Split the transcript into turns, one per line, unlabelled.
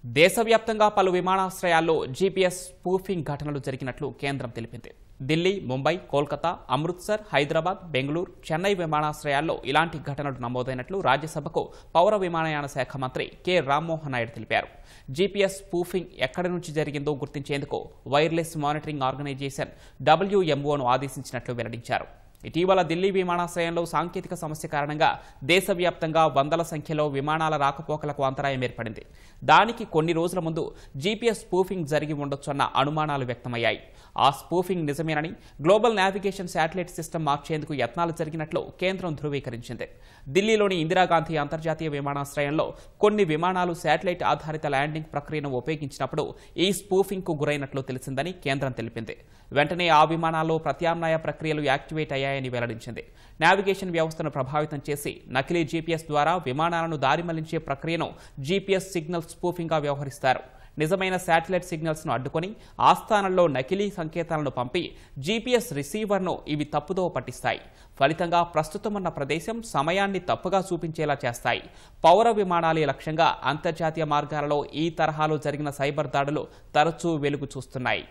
దేశవ్యాప్తంగా పలు విమానాశ్రయాల్లో GPS spoofing ఘటనలు జరిగినట్లు కేంద్రం తెలిపింది. ఢిల్లీ, ముంబై, కోల్కతా, అమృత్సర్, హైదరాబాద్, బెంగళూరు, చెన్నై విమానాశ్రయాల్లో ఇలాంటి ఘటనలు నమోదైనట్లు రాజ్యసభకు పౌర విమానయాన శాఖ మంత్రి కె రామ్మోహన్ నాయుడు తెలిపారు. జీపీఎస్ స్పూఫింగ్ ఎక్కడి నుంచి జరిగిందో గుర్తించేందుకు వైర్లెస్ మానిటరింగ్ ఆర్గనైజేషన్ WMOను ఆదేశించినట్లు వెల్లడించారు. ఇటీవల ఢిల్లీ విమానాశ్రయంలో సాంకేతిక సమస్య కారణంగా దేశవ్యాప్తంగా వందల సంఖ్యలో విమానాల రాకపోకలకు అంతరాయం ఏర్పడింది. దానికి కొన్ని రోజుల ముందు జీపీఎస్ స్పూఫింగ్ జరిగి ఉండొచ్చన్న అనుమానాలు వ్యక్తమయ్యాయి. ఆ స్పూఫింగ్ నిజమేనని గ్లోబల్ నావిగేషన్ శాటిలైట్ సిస్టమ్ మార్చేందుకు యత్నాలు జరిగినట్లు కేంద్రం ధృవీకరించింది. ఢిల్లీలోని ఇందిరాగాంధీ అంతర్జాతీయ విమానాశ్రయంలో కొన్ని విమానాలు శాటిలైట్ ఆధారిత ల్యాండింగ్ ప్రక్రియను ఉపయోగించినప్పుడు ఈ స్పూఫింగ్కు గురైనట్లు తెలిసిందని కేంద్రం తెలిపింది. వెంటనే ఆ విమానాల్లో ప్రత్యామ్నాయ ప్రక్రియలు యాక్టివేట్ అయ్యాయని వెల్లడించింది. నావిగేషన్ వ్యవస్థను ప్రభావితం చేసి నకిలీ జీపీఎస్ ద్వారా విమానాలను దారి మళ్లించే ప్రక్రియను జీపీఎస్ సిగ్నల్ స్పూఫింగ్గా వ్యవహరిస్తారు. నిజమైన శాటిలైట్ సిగ్నల్స్ను అడ్డుకొని ఆ స్థానంలో నకిలీ సంకేతాలను పంపి జీపీఎస్ రిసీవర్ను ఇవి తప్పుదోవ పట్టిస్తాయి. ఫలితంగా ప్రస్తుతం ఉన్న ప్రదేశం, సమయాన్ని తప్పుగా చూపించేలా చేస్తాయి. పౌర విమానాలే లక్ష్యంగా అంతర్జాతీయ మార్గాలలో ఈ తరహాలో జరిగిన సైబర్ దాడులు తరచూ వెలుగు చూస్తున్నాయి.